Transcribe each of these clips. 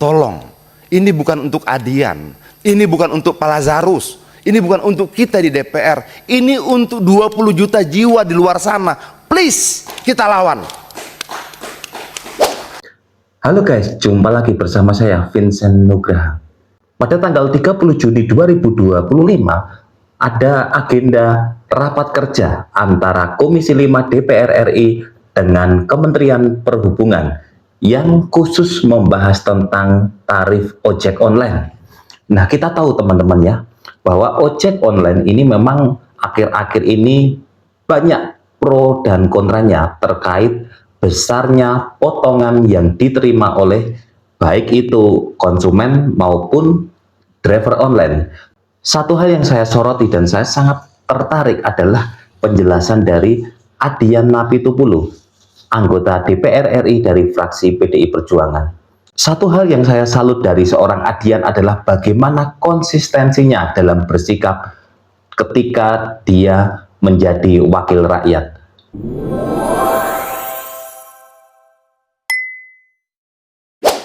tolong, ini bukan untuk Adian, ini bukan untuk Pak Lazarus, ini bukan untuk kita di DPR, ini untuk 20 juta jiwa di luar sana. Please, kita lawan. Halo guys, jumpa lagi bersama saya Vincent Nugraha. Pada tanggal 30 Juni 2025 ada agenda rapat kerja antara Komisi 5 DPR RI dengan Kementerian Perhubungan yang khusus membahas tentang tarif ojek online. Nah, kita tahu teman-teman ya, bahwa ojek online ini memang akhir-akhir ini banyak pro dan kontranya terkait besarnya potongan yang diterima oleh baik itu konsumen maupun driver online. Satu hal yang saya soroti dan saya sangat tertarik adalah penjelasan dari Adian Napitupulu, anggota DPR RI dari fraksi PDI Perjuangan. Satu hal yang saya salut dari seorang Adian adalah bagaimana konsistensinya dalam bersikap ketika dia menjadi wakil rakyat.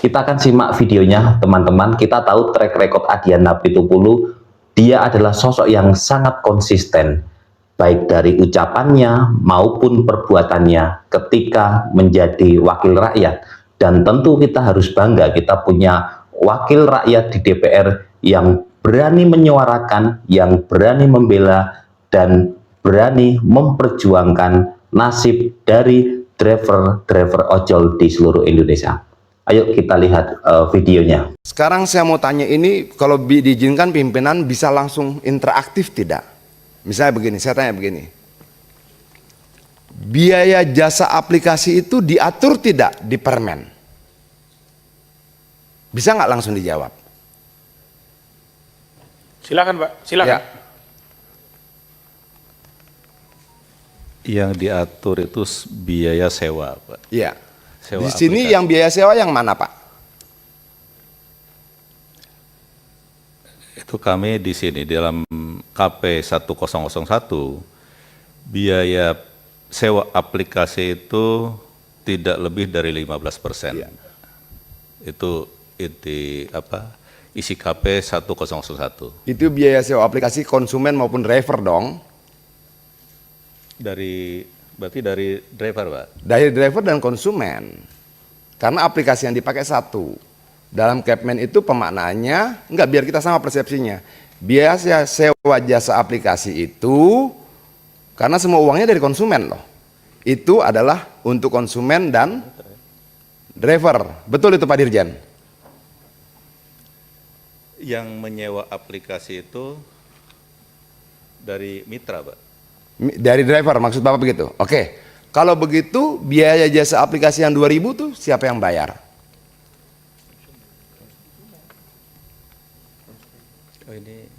Kita akan simak videonya teman-teman. Kita tahu track record Adian Napitupulu, dia adalah sosok yang sangat konsisten baik dari ucapannya maupun perbuatannya ketika menjadi wakil rakyat. Dan tentu kita harus bangga kita punya wakil rakyat di DPR yang berani menyuarakan, yang berani membela dan berani memperjuangkan nasib dari driver-driver ojol di seluruh Indonesia. Ayo kita lihat videonya. Sekarang saya mau tanya ini, kalau diizinkan pimpinan bisa langsung interaktif tidak? Misalnya begini, saya tanya begini. Biaya jasa aplikasi itu diatur tidak di Permen? Bisa nggak langsung dijawab? Silakan Pak, silakan. Ya. Yang diatur itu biaya sewa, Pak. Iya. Sewa Di sini aplikasi. yang biaya sewa yang mana, Pak? Itu kami di sini dalam KP 1001 biaya sewa aplikasi itu tidak lebih dari 15%. Iya. Itu isi KP 1001. Itu biaya sewa aplikasi konsumen maupun driver dong. Berarti dari driver, Pak. Dari driver dan konsumen. Karena aplikasi yang dipakai satu. Dalam Kepmen itu pemaknaannya, enggak, biar kita sama persepsinya. Biaya sewa jasa aplikasi itu, karena semua uangnya dari konsumen loh. Itu adalah untuk konsumen dan driver. Betul itu Pak Dirjen? Yang menyewa aplikasi itu dari mitra, Pak. Dari driver, maksud Bapak begitu? Oke. Kalau begitu, biaya jasa aplikasi yang 2000 tuh siapa yang bayar? Oh, ini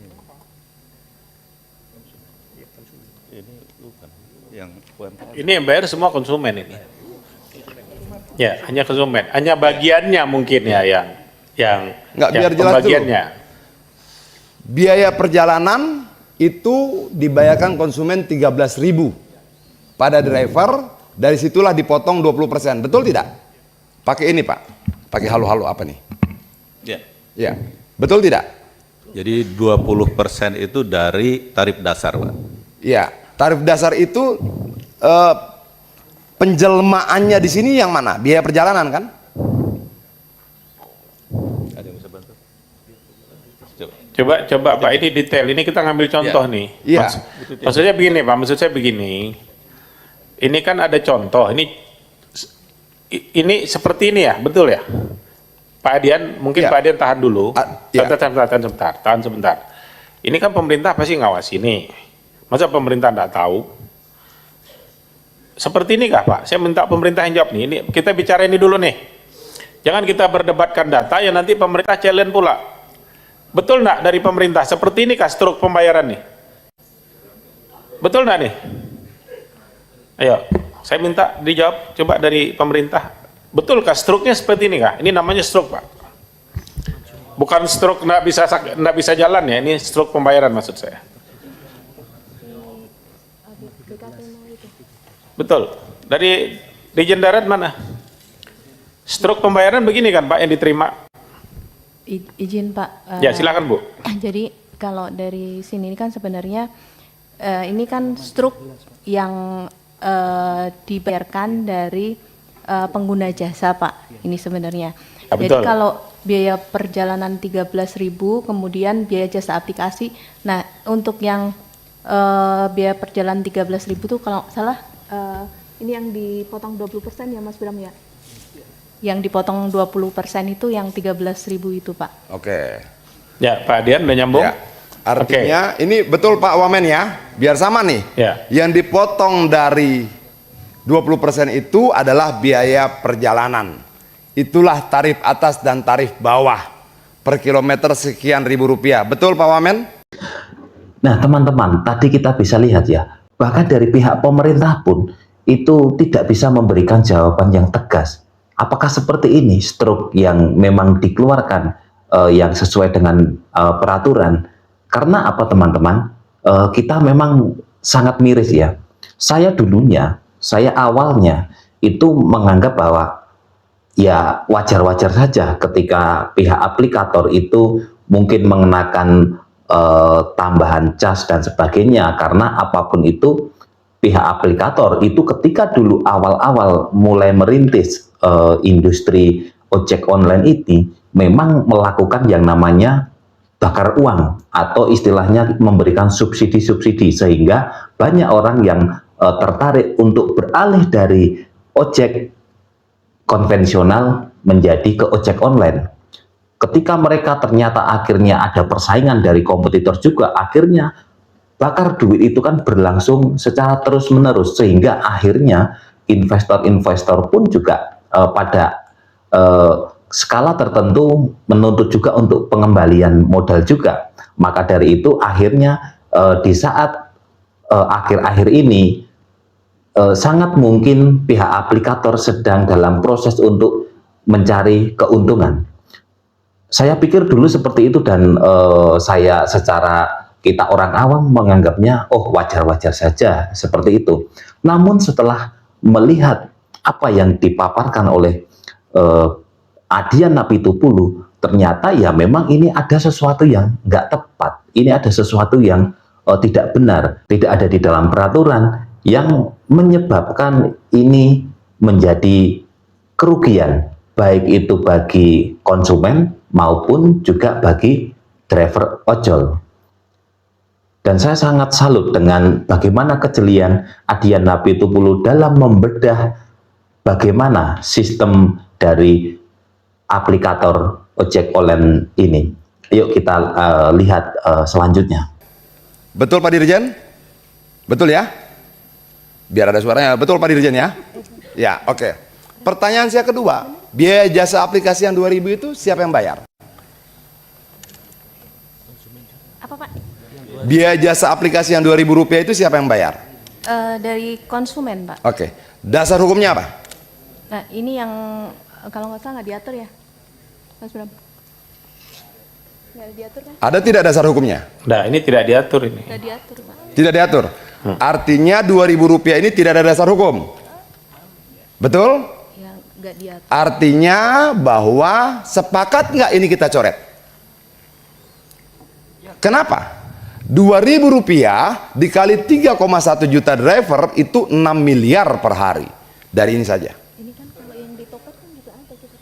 bukan yang UMKM. Ini yang bayar semua konsumen ini. Ya, hanya konsumen, hanya bagiannya mungkin ya yang Nggak, yang biar jelas pembagiannya. Biaya perjalanan itu dibayarkan konsumen 13.000 pada driver, dari situlah dipotong 20%. Betul tidak? Pakai ini Pak, pakai halo-halo apa nih? Ya. Ya, betul tidak? Jadi 20% itu dari tarif dasar, Pak. Ya, tarif dasar itu penjelmaannya di sini yang mana? Biaya perjalanan kan? Ada yang bisa bantu? Coba Pak, ini detail. Ini kita ngambil contoh nih. Iya. Maksudnya begini Pak, maksud saya begini. Ini kan ada contoh. Ini seperti ini ya, betul ya? Pak Adian, mungkin Ya. Pak Adian tahan dulu. Ya. Tahan sebentar. Ini kan pemerintah pasti ngawasi ini. Masa pemerintah enggak tahu? Seperti ini kah Pak? Saya minta pemerintah yang jawab nih. Ini kita bicara ini dulu nih. Jangan kita berdebatkan data yang nanti pemerintah challenge pula. Betul enggak dari pemerintah? Seperti ini kah struk pembayaran nih? Betul enggak nih? Ayo, saya minta dijawab coba dari pemerintah. Betulkah struknya seperti ini kah? Ini namanya struk Pak. Bukan struk enggak bisa jalan ya, ini struk pembayaran maksud saya. Betul. Dari Dirjen Darat mana? Struk pembayaran begini kan Pak yang diterima. Izin Pak. Ya, silakan Bu. Jadi kalau dari sini kan sebenarnya ini kan struk yang dibayarkan dari pengguna jasa Pak. Ini sebenarnya. Ya, Jadi betul. kalau biaya perjalanan 13.000 kemudian biaya jasa aplikasi. Nah, untuk yang biaya perjalanan 13.000 tuh kalau nggak salah ini yang dipotong 20% ya Mas Bram ya? Yang dipotong 20% itu yang 13.000 itu Pak. Oke. Ya, Pak Adian udah nyambung? Ya. Artinya ini betul Pak Wamen ya, biar sama nih. Ya. Yang dipotong dari 20% itu adalah biaya perjalanan. Itulah tarif atas dan tarif bawah per kilometer sekian ribu rupiah. Betul Pak Wamen? Nah, teman-teman, tadi kita bisa lihat ya, bahkan dari pihak pemerintah pun itu tidak bisa memberikan jawaban yang tegas. Apakah seperti ini struk yang memang dikeluarkan yang sesuai dengan peraturan? Karena apa teman-teman? Kita memang sangat miris ya. Saya awalnya itu menganggap bahwa ya wajar-wajar saja ketika pihak aplikator itu mungkin mengenakan tambahan cas dan sebagainya, karena apapun itu pihak aplikator itu ketika dulu awal-awal mulai merintis industri ojek online ini memang melakukan yang namanya bakar uang atau istilahnya memberikan subsidi-subsidi, sehingga banyak orang yang tertarik untuk beralih dari ojek konvensional menjadi ke ojek online. Ketika mereka ternyata akhirnya ada persaingan dari kompetitor juga, akhirnya bakar duit itu kan berlangsung secara terus-menerus, sehingga akhirnya investor-investor pun juga pada skala tertentu menuntut juga untuk pengembalian modal juga. Maka dari itu akhirnya di saat akhir-akhir ini sangat mungkin pihak aplikator sedang dalam proses untuk mencari keuntungan. Saya pikir dulu seperti itu, dan kita orang awam menganggapnya oh wajar-wajar saja seperti itu. Namun setelah melihat apa yang dipaparkan oleh Adian Napitupulu, ternyata ya memang ini ada sesuatu yang nggak tepat. Ini ada sesuatu yang tidak benar, tidak ada di dalam peraturan, yang menyebabkan ini menjadi kerugian, baik itu bagi konsumen maupun juga bagi driver ojol. Dan saya sangat salut dengan bagaimana kejelian Adian Napitupulu dalam membedah bagaimana sistem dari aplikator ojek online ini. Yuk kita lihat selanjutnya. Betul Pak Dirjen? Betul ya? Biar ada suaranya. Betul Pak Dirjen ya? Ya, oke. Pertanyaan saya kedua, biaya jasa aplikasi yang 2.000 itu siapa yang bayar? Apa Pak? Biaya jasa aplikasi yang 2.000 rupiah itu siapa yang bayar? Dari konsumen Pak. Oke. Dasar hukumnya apa? Nah ini yang kalau nggak salah nggak diatur ya Mas Bram? Nggak diatur kan? Ada tidak dasar hukumnya? Nah, ini tidak diatur ini. Nggak diatur Pak. Tidak diatur. Artinya 2.000 rupiah ini tidak ada dasar hukum. Betul? Ya nggak diatur. Artinya bahwa sepakat nggak ini kita coret? Kenapa? 2.000 rupiah dikali 3,1 juta driver itu 6 miliar per hari. Dari ini saja. Ini kan kalau yang di topet kan juga ada kita.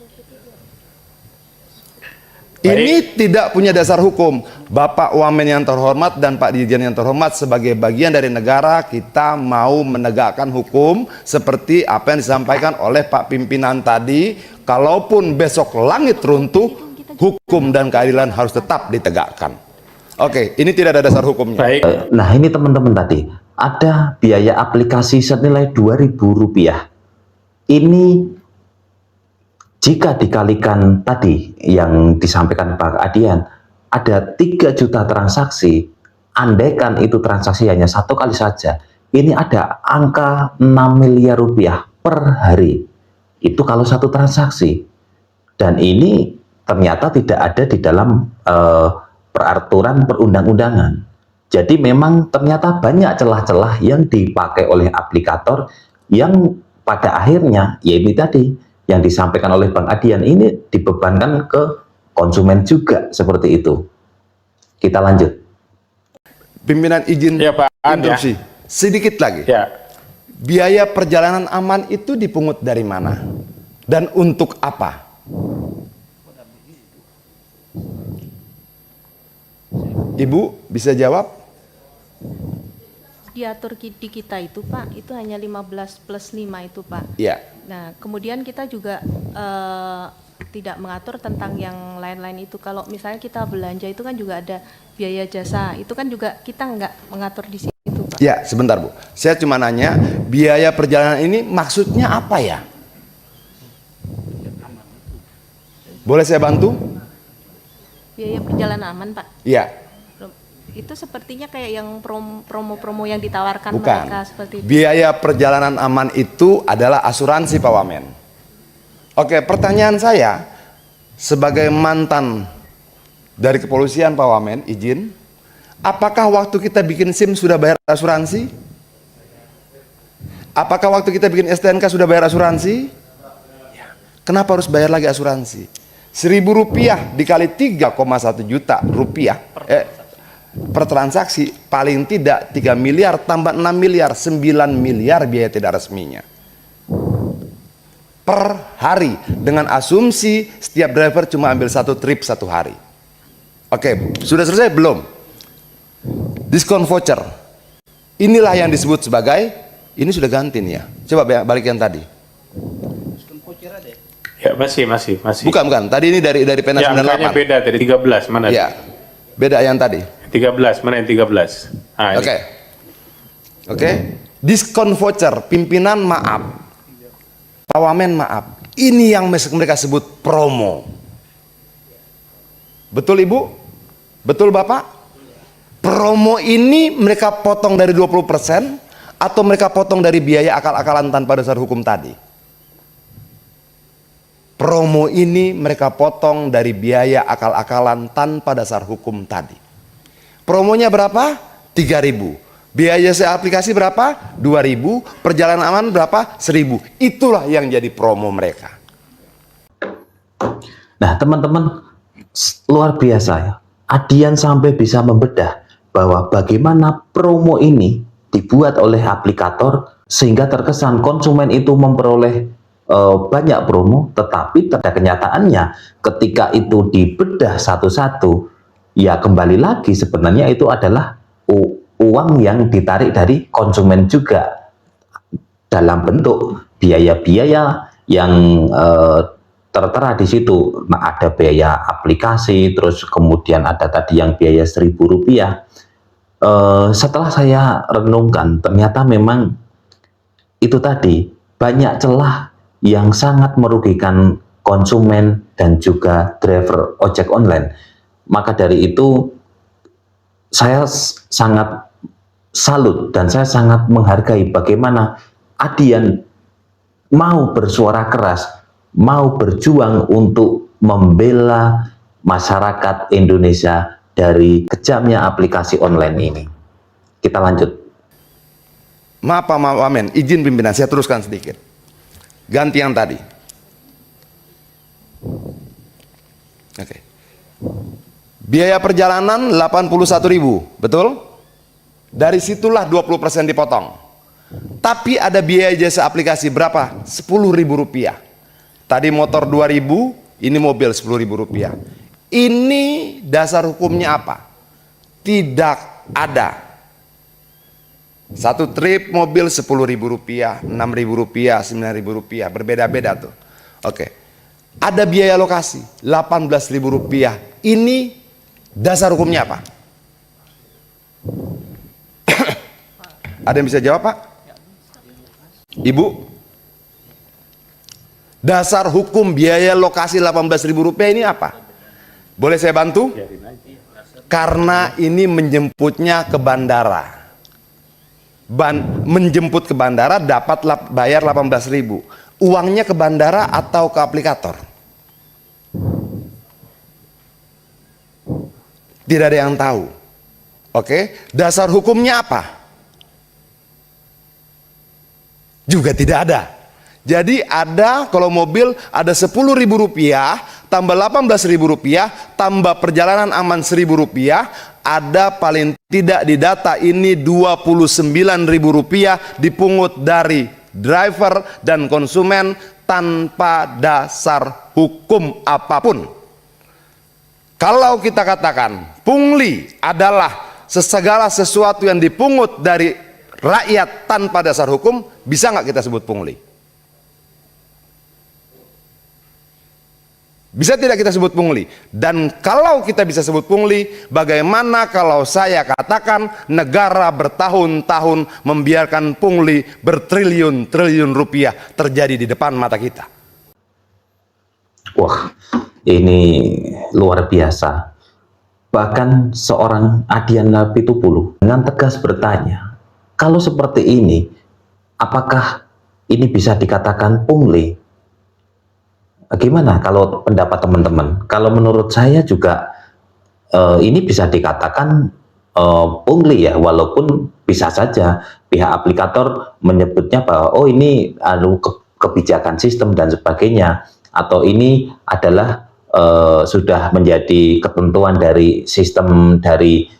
Ini tidak punya dasar hukum. Bapak Wamen yang terhormat dan Pak Dirjen yang terhormat, sebagai bagian dari negara kita mau menegakkan hukum seperti apa yang disampaikan oleh Pak Pimpinan tadi. Kalaupun besok langit runtuh, hukum dan keadilan harus tetap ditegakkan. Oke, ini tidak ada dasar hukumnya. Baik. Nah ini teman-teman, tadi ada biaya aplikasi senilai Rp2.000. Ini jika dikalikan tadi yang disampaikan Pak Adian, ada 3 juta transaksi, andaikan itu transaksi hanya 1 kali saja, ini ada angka 6 miliar rupiah per hari. Itu kalau 1 transaksi. Dan ini ternyata tidak ada di dalam peraturan perundang-undangan. Jadi memang ternyata banyak celah-celah yang dipakai oleh aplikator yang pada akhirnya ya ini tadi yang disampaikan oleh Bang Adian, ini dibebankan ke konsumen juga seperti itu. Kita lanjut. Pimpinan izin Ya, Pak An, ya. interupsi. Sedikit lagi. Ya, Biaya perjalanan aman itu dipungut dari mana? Dan untuk apa? Ibu bisa jawab? Diatur di kita itu Pak, itu hanya 15 plus 5 itu Pak. Ya. Nah, kemudian kita juga tidak mengatur tentang yang lain-lain itu. Kalau misalnya kita belanja itu kan juga ada biaya jasa, itu kan juga kita nggak mengatur di situ Pak. Ya, sebentar Bu. Saya cuma nanya, biaya perjalanan ini maksudnya apa ya? Boleh saya bantu? Biaya perjalanan aman Pak. Ya. Itu sepertinya kayak yang promo-promo yang ditawarkan Bukan. mereka seperti itu. Biaya perjalanan aman itu adalah asuransi Pak Wamen. Oke, pertanyaan saya sebagai mantan dari kepolisian Pak Wamen, izin, apakah waktu kita bikin SIM sudah bayar asuransi? Apakah waktu kita bikin STNK sudah bayar asuransi? Kenapa harus bayar lagi asuransi? Rp1.000 dikali 3,1 juta rupiah per transaksi, paling tidak 3 miliar tambah 6 miliar, 9 miliar biaya tidak resminya per hari, dengan asumsi setiap driver cuma ambil satu trip satu hari. Oke, sudah selesai belum? Diskon voucher, inilah yang disebut sebagai, ini sudah ganti nih ya, coba balik yang tadi. ya masih. Bukan, tadi ini dari Pena Ya, angkanya 98. beda dari 13, mana? Ya, beda yang tadi. 13, mana yang 13? Ah, ini. Oke. Diskon voucher, pimpinan maaf, Pak Wamen maaf, ini yang mereka sebut promo. Betul Ibu? Betul Bapak? Promo ini mereka potong dari 20% atau mereka potong dari biaya akal-akalan tanpa dasar hukum tadi? Promo ini mereka potong dari biaya akal-akalan tanpa dasar hukum tadi. Promonya berapa? 3.000. Biaya sewa aplikasi berapa? 2.000. Perjalanan aman berapa? 1.000. Itulah yang jadi promo mereka. Nah, teman-teman, luar biasa ya. Adian sampai bisa membedah bahwa bagaimana promo ini dibuat oleh aplikator sehingga terkesan konsumen itu memperoleh banyak promo, tetapi pada kenyataannya ketika itu dibedah satu-satu, ya kembali lagi sebenarnya itu adalah uang yang ditarik dari konsumen juga dalam bentuk biaya-biaya yang tertera di situ. Nah, ada biaya aplikasi, terus kemudian ada tadi yang biaya Rp1.000. Setelah saya renungkan, ternyata memang itu tadi banyak celah yang sangat merugikan konsumen dan juga driver ojek online. Maka dari itu saya sangat salut dan saya sangat menghargai bagaimana Adian mau bersuara keras, mau berjuang untuk membela masyarakat Indonesia dari kejamnya aplikasi online ini. Kita lanjut. Maaf Pak Wamen, izin pimpinan saya teruskan sedikit. Ganti yang tadi. Oke. Biaya perjalanan 81.000, betul? Dari situlah 20% dipotong. Tapi ada biaya jasa aplikasi berapa? Rp10.000. Tadi motor 2.000, ini mobil Rp10.000. Ini dasar hukumnya apa? Tidak ada. Satu trip mobil Rp10.000, Rp6.000, Rp9.000, berbeda-beda tuh. Oke. Ada biaya lokasi Rp18.000. Ini dasar hukumnya apa? Ada yang bisa jawab Pak? Ibu? Dasar hukum biaya lokasi Rp18.000 ini apa? Boleh saya bantu? Karena ini menjemputnya ke bandara. Menjemput ke bandara dapat bayar 18.000. Uangnya ke bandara atau ke aplikator? Tidak ada yang tahu. Oke, dasar hukumnya apa? Juga tidak ada. Jadi ada, kalau mobil ada Rp10.000, tambah Rp18.000, tambah perjalanan aman Rp1.000, ada paling tidak di data ini Rp29.000 dipungut dari driver dan konsumen tanpa dasar hukum apapun. Kalau kita katakan pungli adalah segala sesuatu yang dipungut dari rakyat tanpa dasar hukum, bisa nggak kita sebut pungli? Bisa tidak kita sebut pungli? Dan kalau kita bisa sebut pungli, bagaimana kalau saya katakan negara bertahun-tahun membiarkan pungli bertriliun-triliun rupiah terjadi di depan mata kita? Wah, ini luar biasa. Bahkan seorang Adiana Pitupulu dengan tegas bertanya, kalau seperti ini, apakah ini bisa dikatakan pungli? Gimana kalau pendapat teman-teman? Kalau menurut saya juga ini bisa dikatakan pungli ya, walaupun bisa saja pihak aplikator menyebutnya bahwa oh ini kebijakan sistem dan sebagainya, atau ini adalah sudah menjadi ketentuan dari sistem dari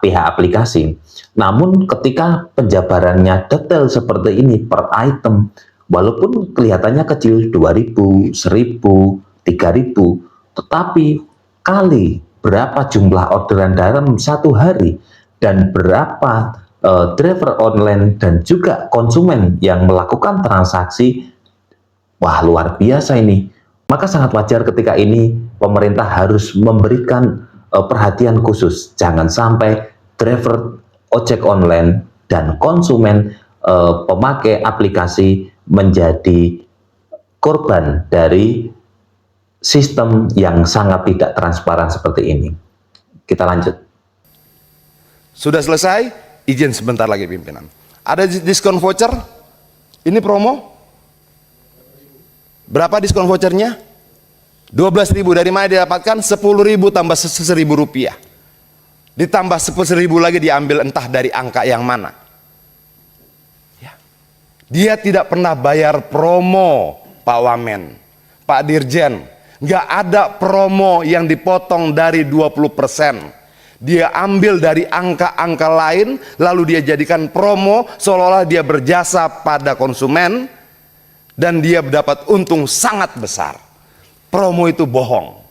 pihak aplikasi. Namun ketika penjabarannya detail seperti ini per item, walaupun kelihatannya kecil 2.000, 1.000, 3.000, tetapi kali berapa jumlah orderan dalam satu hari dan berapa driver online dan juga konsumen yang melakukan transaksi, wah luar biasa ini. Maka sangat wajar ketika ini pemerintah harus memberikan perhatian khusus, jangan sampai driver ojek online dan konsumen pemakai aplikasi menjadi korban dari sistem yang sangat tidak transparan seperti ini. Kita lanjut. Sudah selesai? Izin sebentar lagi pimpinan. Ada diskon voucher? Ini promo? Berapa diskon vouchernya? 12.000. Dari mana didapatkan? 10.000 tambah Rp1.000. Ditambah 10.000 lagi diambil entah dari angka yang mana. Dia tidak pernah bayar promo, Pak Wamen, Pak Dirjen. Nggak ada promo yang dipotong dari 20%. Dia ambil dari angka-angka lain, lalu dia jadikan promo seolah-olah dia berjasa pada konsumen dan dia mendapat untung sangat besar. Promo itu bohong.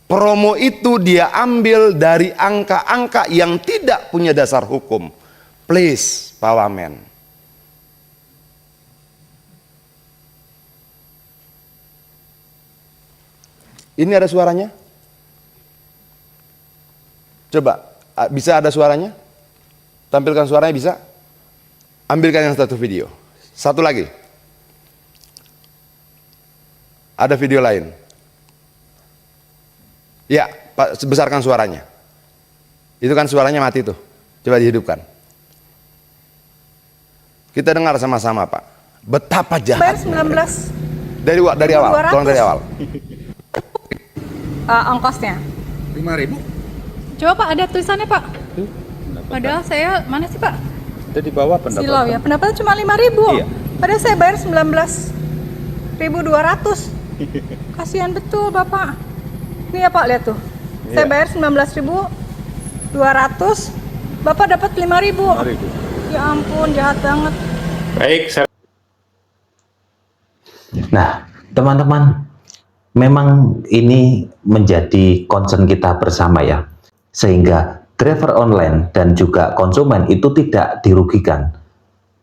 Promo itu dia ambil dari angka-angka yang tidak punya dasar hukum. Please, Pak Wamen. Ini ada suaranya? Coba, bisa ada suaranya? Tampilkan suaranya bisa? Ambilkan yang satu video. Satu lagi. Ada video lain. Ya, Pak, besarkan suaranya. Itu kan suaranya mati tuh. Coba dihidupkan. Kita dengar sama-sama, Pak. Betapa jahat. Bayar 19. Dari awal, 200. tolong dari awal. Ongkosnya. 5.000. Coba Pak, ada tulisannya Pak. Padahal saya, mana sih Pak? Itu di bawah pendapatan. Silau ya, pendapatnya cuma 5.000. Iya. Padahal saya bayar 19.200. Kasihan betul Bapak. Ini ya Pak, lihat tuh. Saya bayar 19.200. Bapak dapat 5.000. 5.000. Ya ampun, jahat banget. Baik, saya Nah, teman-teman, memang ini menjadi concern kita bersama ya, sehingga driver online dan juga konsumen itu tidak dirugikan.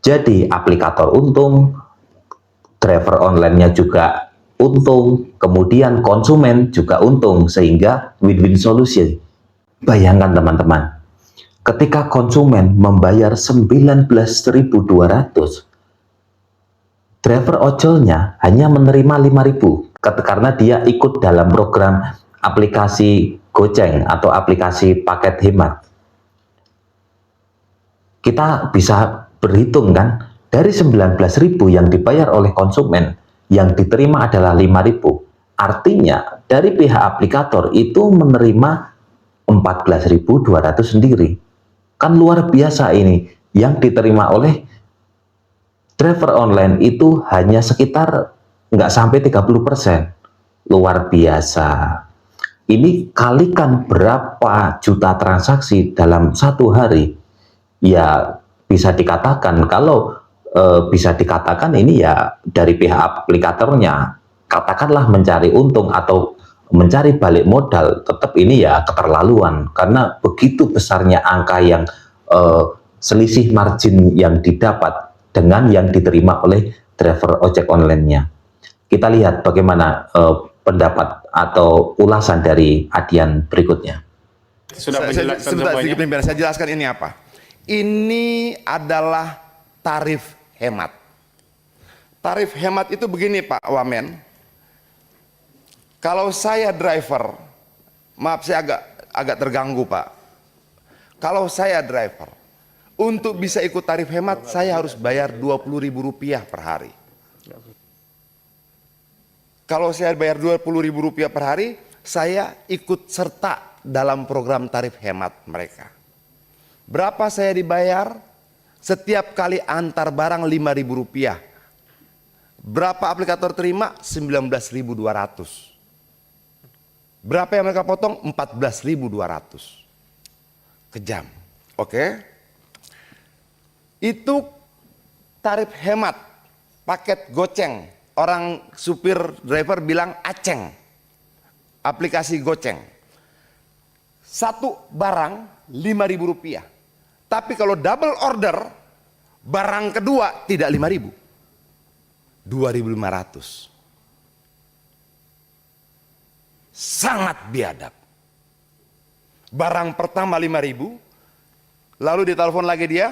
Jadi aplikator untung, driver online-nya juga untung, kemudian konsumen juga untung, sehingga win-win solution. Bayangkan teman-teman, ketika konsumen membayar 19.200, driver ojolnya hanya menerima 5.000 karena dia ikut dalam program aplikasi Goceng atau aplikasi paket hemat. Kita bisa berhitung kan, dari 19.000 yang dibayar oleh konsumen, yang diterima adalah 5.000. Artinya dari pihak aplikator itu menerima 14.200 sendiri. Kan luar biasa ini. Yang diterima oleh driver online itu hanya sekitar nggak sampai 30%. Luar biasa. Ini kalikan berapa juta transaksi dalam satu hari. Ya bisa dikatakan, kalau bisa dikatakan ini ya dari pihak aplikatornya, katakanlah mencari untung atau mencari balik modal, tetap ini ya keterlaluan, karena begitu besarnya angka yang selisih margin yang didapat dengan yang diterima oleh driver ojek online-nya. Kita lihat bagaimana pendapat atau ulasan dari Adian berikutnya. Sudah Saya menjelaskan semuanya. biar saya jelaskan ini apa. Ini adalah tarif hemat. Tarif hemat itu begini Pak Wamen. Kalau saya driver, maaf saya agak terganggu Pak. Kalau saya driver, untuk bisa ikut tarif hemat saya harus bayar Rp20.000 per hari. Kalau saya bayar Rp20.000 per hari, saya ikut serta dalam program tarif hemat mereka. Berapa saya dibayar? Setiap kali antar barang Rp5.000. Berapa aplikator terima? 19.200. Berapa yang mereka potong? 14.200 ke jam. Oke. Itu tarif hemat paket goceng. Orang supir driver bilang aceng. Aplikasi goceng. Satu barang Rp5.000. Tapi kalau double order, barang kedua tidak 5.000. 2.500. Sangat biadab. Barang pertama 5.000, lalu ditelepon lagi dia,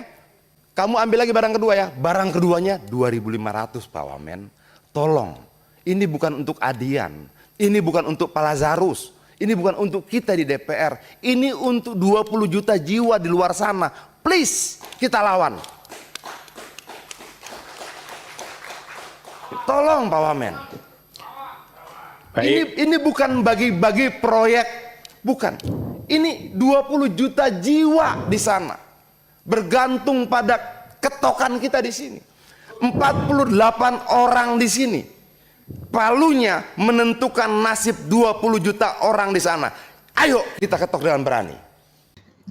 kamu ambil lagi barang kedua ya. Barang keduanya 2.500 Pak Wamen. Tolong, ini bukan untuk Adian, ini bukan untuk Pak Lazarus, ini bukan untuk kita di DPR, ini untuk 20 juta jiwa di luar sana. Please, kita lawan. Tolong Pak Wamen. Ini bukan bagi-bagi proyek, bukan. Ini 20 juta jiwa di sana. Bergantung pada ketokan kita di sini. 48 orang di sini. Palunya menentukan nasib 20 juta orang di sana. Ayo kita ketok dengan berani.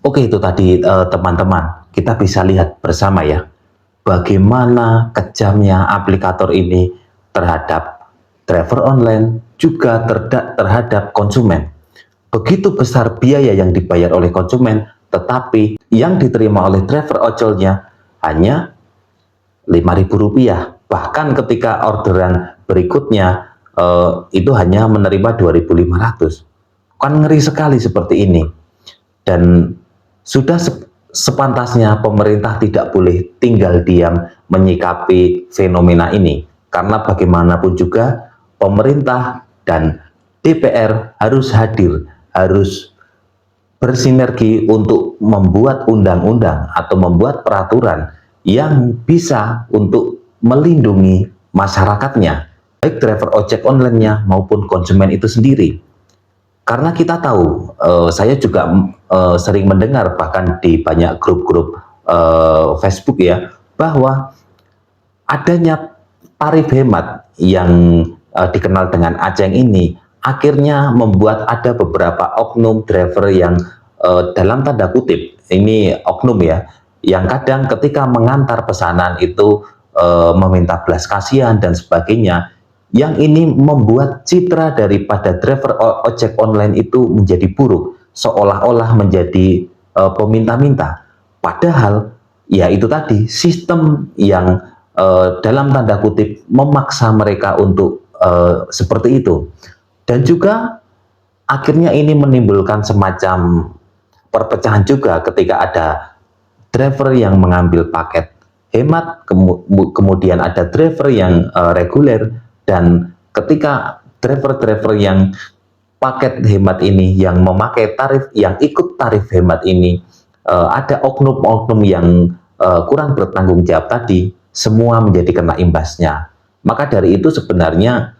Oke, itu tadi teman-teman, kita bisa lihat bersama ya, bagaimana kejamnya aplikator ini terhadap driver online, juga terhadap konsumen. Begitu besar biaya yang dibayar oleh konsumen, tetapi yang diterima oleh driver ojolnya hanya Rp5.000. Bahkan ketika orderan berikutnya itu hanya menerima 2.500. Kan ngeri sekali seperti ini. Dan sudah sepantasnya pemerintah tidak boleh tinggal diam menyikapi fenomena ini. Karena bagaimanapun juga pemerintah dan DPR harus hadir, harus bersinergi untuk membuat undang-undang atau membuat peraturan yang bisa untuk melindungi masyarakatnya, baik driver ojek online-nya maupun konsumen itu sendiri. Karena kita tahu, saya juga sering mendengar bahkan di banyak grup-grup Facebook ya, bahwa adanya tarif hemat yang dikenal dengan aceng ini akhirnya membuat ada beberapa oknum driver yang dalam tanda kutip, ini oknum ya, yang kadang ketika mengantar pesanan itu meminta belas kasihan dan sebagainya, yang ini membuat citra daripada driver ojek online itu menjadi buruk, seolah-olah menjadi peminta-minta. Padahal ya itu tadi, sistem yang dalam tanda kutip memaksa mereka untuk seperti itu. Dan juga akhirnya ini menimbulkan semacam perpecahan juga ketika ada driver yang mengambil paket hemat, kemudian ada driver yang reguler, dan ketika driver-driver yang paket hemat ini yang memakai tarif, yang ikut tarif hemat ini, ada oknum-oknum yang kurang bertanggung jawab tadi, semua menjadi kena imbasnya. Maka dari itu sebenarnya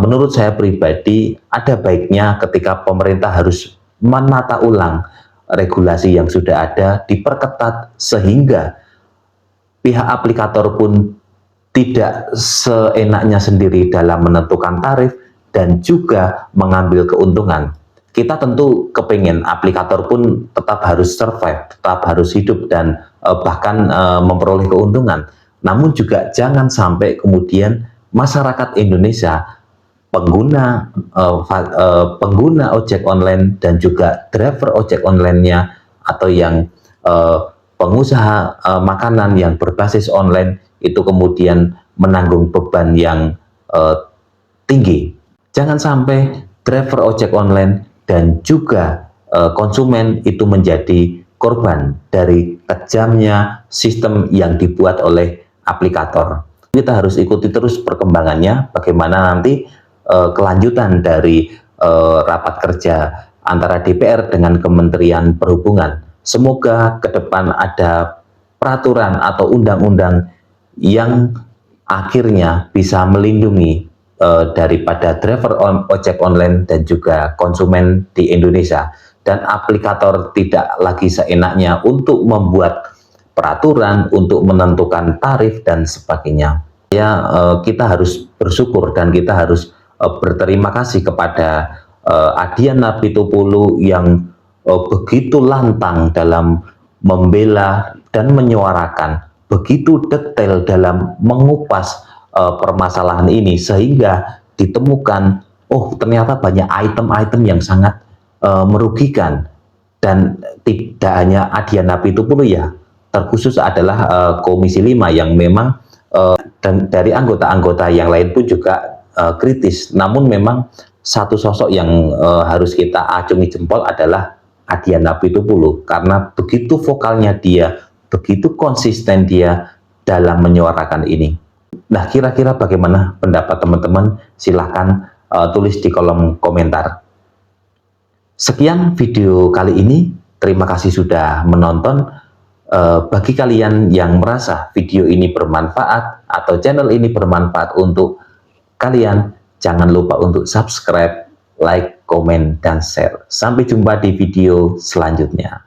menurut saya pribadi ada baiknya ketika pemerintah harus menata ulang regulasi yang sudah ada, diperketat sehingga pihak aplikator pun tidak seenaknya sendiri dalam menentukan tarif dan juga mengambil keuntungan. Kita tentu kepingin aplikator pun tetap harus survive, tetap harus hidup dan bahkan memperoleh keuntungan. Namun juga jangan sampai kemudian masyarakat Indonesia, pengguna ojek online dan juga driver ojek online-nya atau yang pengusaha makanan yang berbasis online itu kemudian menanggung beban yang tinggi. Jangan sampai driver ojek online dan juga konsumen itu menjadi korban dari kejamnya sistem yang dibuat oleh aplikator. Kita harus ikuti terus perkembangannya, bagaimana nanti kelanjutan dari rapat kerja antara DPR dengan Kementerian Perhubungan. Semoga ke depan ada peraturan atau undang-undang yang akhirnya bisa melindungi daripada driver ojek online dan juga konsumen di Indonesia, dan aplikator tidak lagi seenaknya untuk membuat peraturan, untuk menentukan tarif dan sebagainya. Ya, kita harus bersyukur dan kita harus berterima kasih kepada Adiana Pitupulu yang begitu lantang dalam membela dan menyuarakan, begitu detail dalam mengupas permasalahan ini, sehingga ditemukan oh ternyata banyak item-item yang sangat merugikan. Dan tidak hanya Adiana Pitupulu ya, terkhusus adalah Komisi 5 yang memang dan dari anggota-anggota yang lain pun juga kritis. Namun memang satu sosok yang harus kita acungi jempol adalah Adiana Pitupulu, karena begitu vokalnya dia, begitu konsisten dia dalam menyuarakan ini. Nah, kira-kira bagaimana pendapat teman-teman? Silahkan tulis di kolom komentar. Sekian video kali ini. Terima kasih sudah menonton. Bagi kalian yang merasa video ini bermanfaat atau channel ini bermanfaat untuk kalian, jangan lupa untuk subscribe, like, komen, dan share. Sampai jumpa di video selanjutnya.